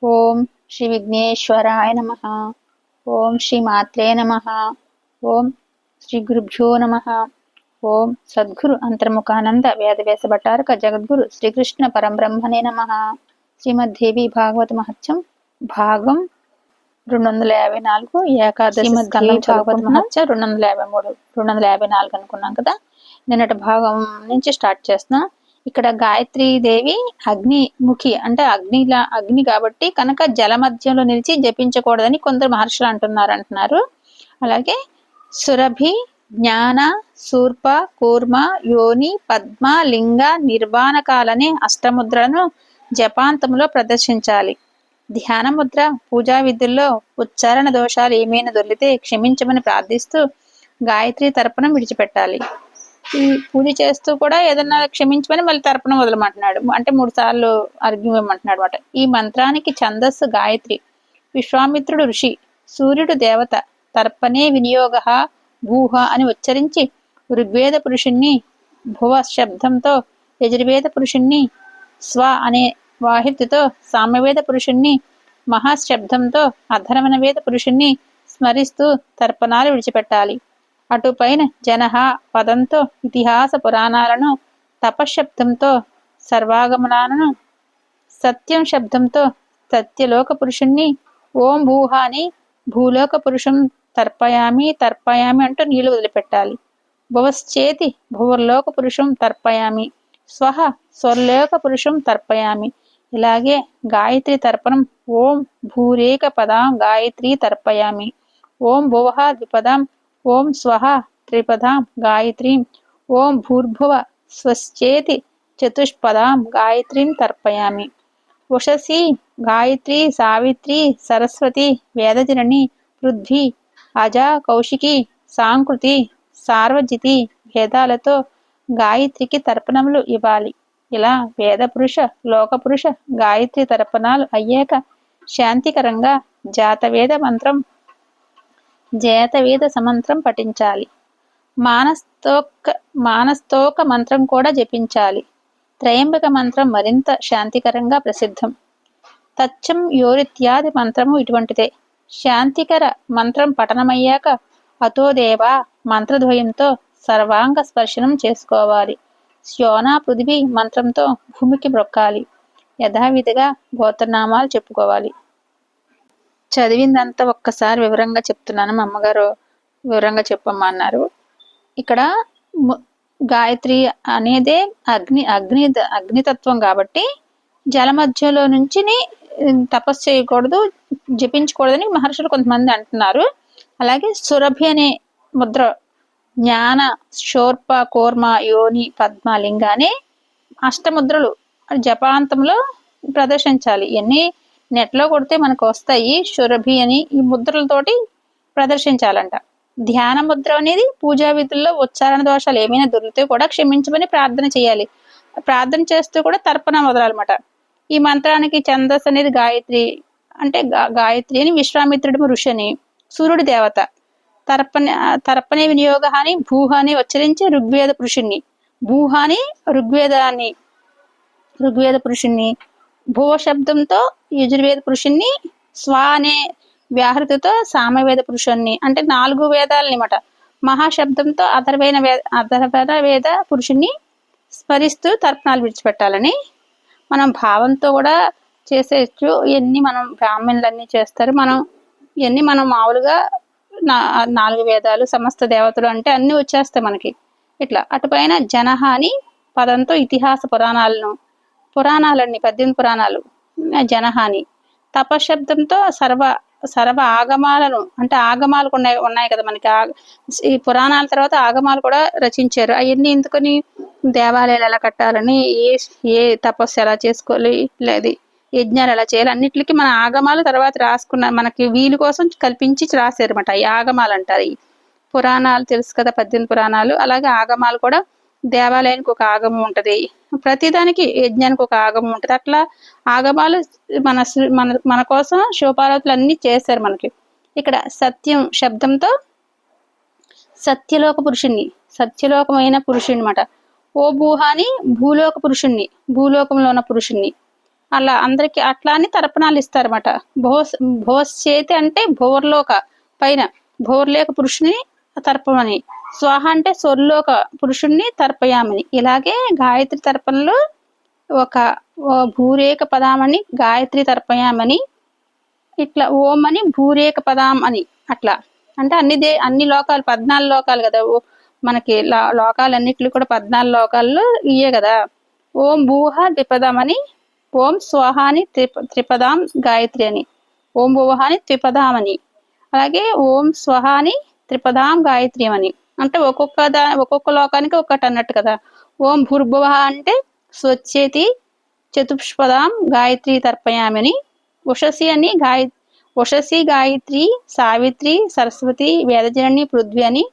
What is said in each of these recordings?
ఓం శ్రీ విఘ్నేశ్వరాయ నమః. ఓం శ్రీ మాత్రే నమః. ఓం శ్రీ గురుభ్యో నమః. ఓం సద్గురు అంతర్ముఖానంద వేదవ్యాస భట్టారక జగద్గురు శ్రీకృష్ణ పరంబ్రహ్మణే నమః. శ్రీమద్దేవి భాగవత మహత్యం భాగం 254 ఏకాదశి స్కందం భాగవత మహత్యం 253 254 అనుకున్నాం కదా. నిన్నటి భాగం నుంచి స్టార్ట్ చేస్తున్నాం. ఇక్కడ గాయత్రీ దేవి అగ్నిముఖి అంటే అగ్ని కాబట్టి కనుక జల మధ్యంలో నిలిచి జపించకూడదని కొందరు మహర్షులు అంటున్నారు. అలాగే సురభి, జ్ఞాన, శూర్ప, కూర్మ, యోని, పద్మ, లింగ, నిర్వాణకాలనే అష్టముద్రలను జపాంతంలో ప్రదర్శించాలి. ధ్యాన ముద్ర పూజా విధుల్లో ఉచ్చారణ దోషాలు ఏమైనా దొరికితే క్షమించమని ప్రార్థిస్తూ గాయత్రి తర్పణం విడిచిపెట్టాలి. ఈ పూజ చేస్తూ కూడా ఏదన్నా క్షమించమని మళ్ళీ తర్పణం వదలమంటున్నాడు. అంటే 3 సార్లు అర్ఘ్యం ఇవ్వమంటున్నాడు అనమాట. ఈ మంత్రానికి ఛందస్సు గాయత్రి. విశ్వామిత్రుడు ఋషి, సూర్యుడు దేవత. తర్పణే వినియోగ భూహ అని ఉచ్చరించి ఋగ్వేద పురుషుణ్ణి భువ శబ్దంతో, యజుర్వేద పురుషుణ్ణి స్వ అనే వాహితితో, సామవేద పురుషుణ్ణి మహాశబ్దంతో, అధర్వణ వేద పురుషుణ్ణి స్మరిస్తూ తర్పణాలు విడిచిపెట్టాలి. అటుపైన జనహ పదంతో ఇతిహాస పురాణాలను, తపశబ్దంతో సర్వాగమనాలను, సత్యం శబ్దంతో సత్యలోక పురుషుణ్ణి, ఓం భూహ అని భూలోక పురుషం తర్పయామి అంటూ నీళ్లు వదిలిపెట్టాలి. భువశ్చేతి భువర్లోక పురుషం తర్పయామి, స్వహ స్వర్లోక పురుషం తర్పయామి. ఇలాగే గాయత్రి తర్పణం. ఓం భూరేక పదాం గాయత్రి తర్పయామి, ఓం భువః ద్విపదాం, ఓం స్వహ త్రిపదాం గాయత్రీం, ఓం భూర్భువ స్వశ్చేతి చతుష్పదాం గాయత్రీం తర్పయామి. ఉషసి గాయత్రి, సావిత్రి, సరస్వతి, వేదజనని, పృథ్వీ, అజ, కౌశికి, సాంకృతి, సార్వజితి భేదాలతో గాయత్రికి తర్పణములు ఇవ్వాలి. ఇలా వేదపురుష లోకపురుష గాయత్రి తర్పణాలు అయ్యాక శాంతికరంగా జాతవేద సమంత్రం పఠించాలి. మానస్తోక మంత్రం కూడా జపించాలి. త్రయంబక మంత్రం మరింత శాంతికరంగా ప్రసిద్ధం. తచ్చం యోరిత్యాది మంత్రము ఇటువంటిదే. శాంతికర మంత్రం పఠనమయ్యాక అతోదేవా మంత్రద్వయంతో సర్వాంగ స్పర్శనం చేసుకోవాలి. శ్యోనా పృథివీ మంత్రంతో భూమికి బ్రొక్కాలి. యథావిధిగా గోత్రనామాలు చెప్పుకోవాలి. చదివిందంతా ఒక్కసారి వివరంగా చెప్తున్నాను. మా అమ్మగారు వివరంగా చెప్పమ్మా అన్నారు. ఇక్కడ గాయత్రి అనేదే అగ్నితత్వం కాబట్టి జల మధ్యలో నుంచి తపస్సు చేయకూడదు, జపించకూడదని మహర్షులు కొంతమంది అంటున్నారు. అలాగే సురభి అనే ముద్ర జ్ఞాన, శూర్ప, కూర్మ, యోని, పద్మ, లింగ అనే అష్టముద్రలు జపాంతంలో ప్రదర్శించాలి. ఇవన్నీ నెట్లో కొడితే మనకు వస్తాయి. సురభి అని ఈ ముద్రలతోటి ప్రదర్శించాలంట. ధ్యాన ముద్ర అనేది పూజా విధుల్లో ఉచ్చారణ దోషాలు ఏమైనా దొరికితే కూడా క్షమించమని ప్రార్థన చేయాలి. ప్రార్థన చేస్తూ కూడా తర్పణ వదలాలన్నమాట. ఈ మంత్రానికి ఛందస్సు అనేది గాయత్రి. అంటే గాయత్రి అని విశ్వామిత్రుడు ఋషి అని, సూర్యుడు దేవత. తర్పణే వినియోగ అని భూహ అని ఉచ్చరించి ఋగ్వేద పురుషుణ్ణి, భూహ అని ఋగ్వేద పురుషుణ్ణి, భువ శబ్దంతో యజుర్వేద పురుషుణ్ణి, స్వ అనే వ్యాహృతితో సామవేద పురుషుణ్ణి అంటే 4 వేదాలని మాట. మహాశబ్దంతో అథర్వణ వేద పురుషుణ్ణి స్మరిస్తూ తర్పణాలు విడిచిపెట్టాలని మనం భావంతో కూడా చేసేయచ్చు. ఇవన్నీ మనం బ్రాహ్మణులన్నీ చేస్తారు. ఇవన్నీ మనం మామూలుగా 4 వేదాలు సమస్త దేవతలు అంటే అన్ని వచ్చేస్తాయి మనకి. ఇట్లా అటుపైన జనహ అని పదంతో ఇతిహాస పురాణాలన్నీ 18 పురాణాలు జనహాని, తపశబ్దంతో సర్వ ఆగమాలను అంటే ఆగమాలు ఉన్నాయి కదా మనకి. ఈ పురాణాల తర్వాత ఆగమాలు కూడా రచించారు. అవన్నీ ఎందుకని, దేవాలయాలు ఎలా కట్టాలని, ఏ తపస్సు ఎలా చేసుకోవాలి, లేదు యజ్ఞాలు ఎలా చేయాలి, అన్నిటికీ మన ఆగమాలు తర్వాత రాసుకున్న మనకి వీలు కోసం కల్పించి రాశారు అనమాట. ఈ ఆగమాలు అంటారు. ఈ పురాణాలు తెలుసు కదా, 18 పురాణాలు. అలాగే ఆగమాలు కూడా దేవాలయానికి ఒక ఆగమం ఉంటది, ప్రతిదానికి యజ్ఞానికి ఒక ఆగమం ఉంటది. అట్లా ఆగమాలు మన కోసం శివపార్వతులు అన్ని చేశారు మనకి. ఇక్కడ సత్యం శబ్దంతో సత్యలోక పురుషుణ్ణి, సత్యలోకమైన పురుషుణ్ణి మాట. ఓ భూహ అని భూలోక పురుషుణ్ణి, భూలోకంలో ఉన్న పురుషుణ్ణి. అలా అందరికి అట్లా అని తర్పణాలు ఇస్తారన్నమాట. భోశ్చేతి అంటే భోర్లోక పైన భోర్లేక పురుషుని తర్పమని, స్వాహ అంటే స్వర్లోక పురుషుణ్ణి తర్పయామని. ఇలాగే గాయత్రి తర్పణలో ఒక భూరేక పదామని గాయత్రి తర్పయామని, ఇట్లా ఓం అని భూరేక పదాం అని, అట్లా అంటే అన్ని లోకాలు 14 లోకాలు కదా మనకి. లోకాలన్నిట్లు కూడా 14 లోకాల్లో ఇయే కదా. ఓం భూహ ద్విపదం అని, ఓం స్వహాని త్రిపదాం గాయత్రి అని, ఓం భువహాని త్రిపదాం అని, అలాగే ఓం స్వహాని త్రిపదాం గాయత్రి అని. అంటే ఒక్కొక్క లోకానికి ఒక్కటి అన్నట్టు కదా. ఓం భూర్భువ అంటే స్వచ్చేతి చతుష్పదాం గాయత్రి తర్పయామని, ఉషసి అని ఉషసి గాయత్రి సావిత్రి సరస్వతి వేదజనని పృథ్వీ అని.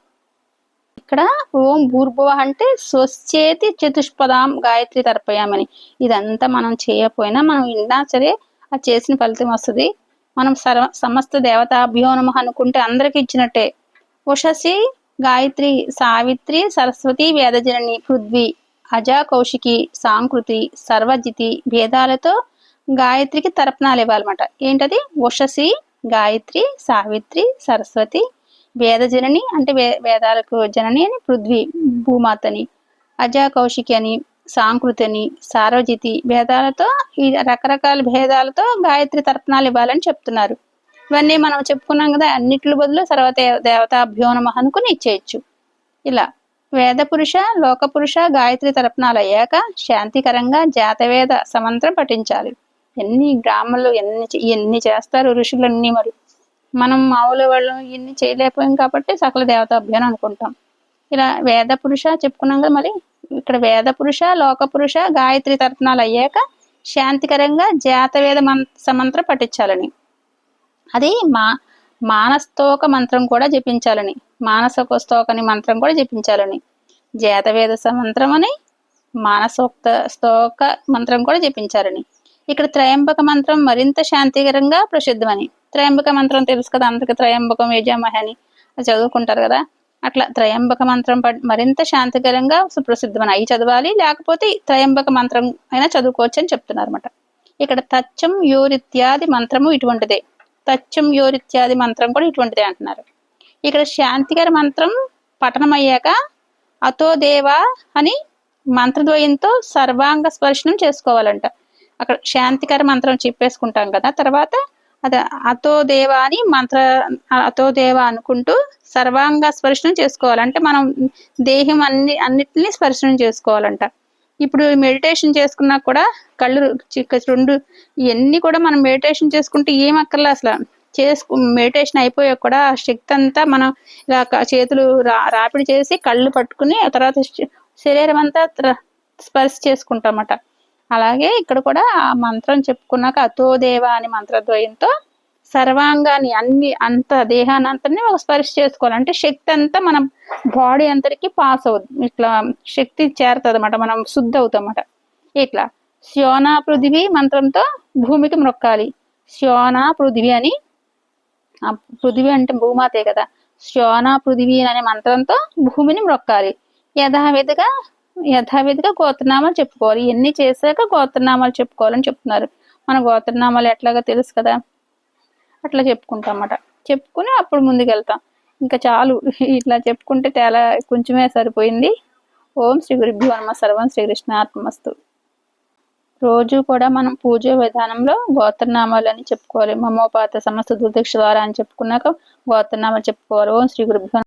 ఇక్కడ ఓం భూర్భువ అంటే స్వచ్చేతి చతుష్పదాం గాయత్రి తర్పయామని. ఇదంతా మనం చేయకపోయినా మనం విన్నా సరే అది చేసిన ఫలితం వస్తుంది. మనం సమస్త దేవతాభ్యో నమః అనుకుంటే అందరికి ఇచ్చినట్టే. ఉషసి గాయత్రి సావిత్రి సరస్వతి వేదజనని పృథ్వీ అజా కౌశికి సాంకృతి సర్వజితి భేదాలతో గాయత్రికి తర్పణాలు ఇవ్వాలన్నమాట. ఏంటది? ఉషసి గాయత్రి సావిత్రి సరస్వతి వేదజనని అంటే వేదాలకు జనని అని, పృథ్వీ భూమాతని, అజా కౌశికి అని, సాంకృతి అని, సార్వజితి భేదాలతో ఈ రకరకాల భేదాలతో గాయత్రి తర్పణాలు ఇవ్వాలని చెప్తున్నారు. ఇవన్నీ మనం చెప్పుకున్నాం కదా. అన్నిటి బదులు దేవతాభ్యో నమః అనుకుని ఇచ్చేయచ్చు. ఇలా వేద పురుష లోక పురుష గాయత్రి తర్పణాలు అయ్యాక శాంతికరంగా జాతవేద సమంత్రం పఠించాలి. ఎన్ని గ్రామాల్లో ఎన్ని చేస్తారు ఋషులన్నీ. మరి మనం మామూలు వాళ్ళు ఇన్ని చేయలేకపోయాం కాబట్టి సకల దేవతాభ్యాన్ని అనుకుంటాం. ఇలా వేద పురుష చెప్పుకున్నాం కదా. మరి ఇక్కడ వేద పురుష లోక పురుష గాయత్రి తర్పణాలు అయ్యాక శాంతికరంగా జాతవేద సమంత్రం పఠించాలని, అది మానస్తోక మంత్రం కూడా జపించాలని, మానసోక స్తోకని మంత్రం కూడా జపించాలని, జాతవేద సమంత్రం అని మానసోక్త స్తోక మంత్రం కూడా జపించాలని. ఇక్కడ త్రయంబక మంత్రం మరింత శాంతికరంగా ప్రసిద్ధమని. త్రయంబక మంత్రం తెలుసు కదా అందరికి. త్రయంబకం యజామహి అని చదువుకుంటారు కదా. అట్లా త్రయంబక మంత్రం మరింత శాంతికరంగా సుప్రసిద్ధమని. అవి చదవాలి, లేకపోతే త్రయంబక మంత్రం అయినా చదువుకోవచ్చు అని చెప్తున్నారు అనమాట. ఇక్కడ తచ్చం యోరిత్యాది మంత్రము ఇటువంటిదే. తచ్చం యోరిత్యాది మంత్రం కూడా ఇటువంటిదే అంటున్నారు. ఇక్కడ శాంతికర మంత్రం పఠనం అయ్యాక అతో దేవా అని మంత్రద్వయంతో సర్వాంగ స్పర్శనం చేసుకోవాలంట. అక్కడ శాంతికర మంత్రం చెప్పేసుకుంటాం కదా. తర్వాత అది అతో దేవా అని అతో దేవా అనుకుంటూ సర్వాంగ స్పర్శనం చేసుకోవాలంటే మనం దేహం అన్నిటిని స్పర్శనం చేసుకోవాలంట. ఇప్పుడు మెడిటేషన్ చేసుకున్నా కూడా కళ్ళు రెండు ఇవన్నీ కూడా మనం మెడిటేషన్ చేసుకుంటే ఏం అక్కర్లే అసలు. మెడిటేషన్ అయిపోయాక కూడా ఆ శక్తి అంతా మనం ఇలా చేతులు రాపిడి చేసి కళ్ళు పట్టుకుని తర్వాత శరీరం అంతా స్పర్శ చేసుకుంటామట. అలాగే ఇక్కడ కూడా ఆ మంత్రం చెప్పుకున్నాక అతోదేవ అని మంత్రద్వయంతో సర్వాంగాన్ని అంత దేహాన్ని అంతని ఒక స్పర్శ చేసుకోవాలి. అంటే శక్తి అంతా మన బాడీ అంతటికి పాస్ అవుతుంది. ఇట్లా శక్తి చేరుతుంది అన్నమాట. మనం శుద్ధి అవుతామట. ఇట్లా శ్యోనా పృథివీ మంత్రంతో భూమికి మొక్కాలి. శ్యోనా పృథివీ అని, ఆ పృథివీ అంటే భూమాతే కదా. శ్యోనా పృథివీ అనే మంత్రంతో భూమిని మొక్కాలి. యథావిధిగా గోత్రనామాలు చెప్పుకోవాలి. ఇవన్నీ చేశాక గోత్రనామాలు చెప్పుకోవాలని చెప్తున్నారు. మన గోత్రనామాలు ఎట్లాగా తెలుసు కదా. అట్లా చెప్పుకుంటామట. చెప్పుకుని అప్పుడు ముందుకెళ్తాం. ఇంకా చాలు, ఇట్లా చెప్పుకుంటే చాలా కొంచెమే సరిపోయింది. ఓం శ్రీ గురుభ్యో నమః. సర్వం శ్రీకృష్ణార్పణమస్తు. రోజు కూడా మనం పూజ విధానంలో గోత్రనామాలు అని చెప్పుకోవాలి. మమోపాత సమస్త దుర్దక్ష ద్వారా అని చెప్పుకున్నాక గోత్రనామాలు చెప్పుకోవాలి. ఓం శ్రీ గురుభ్యో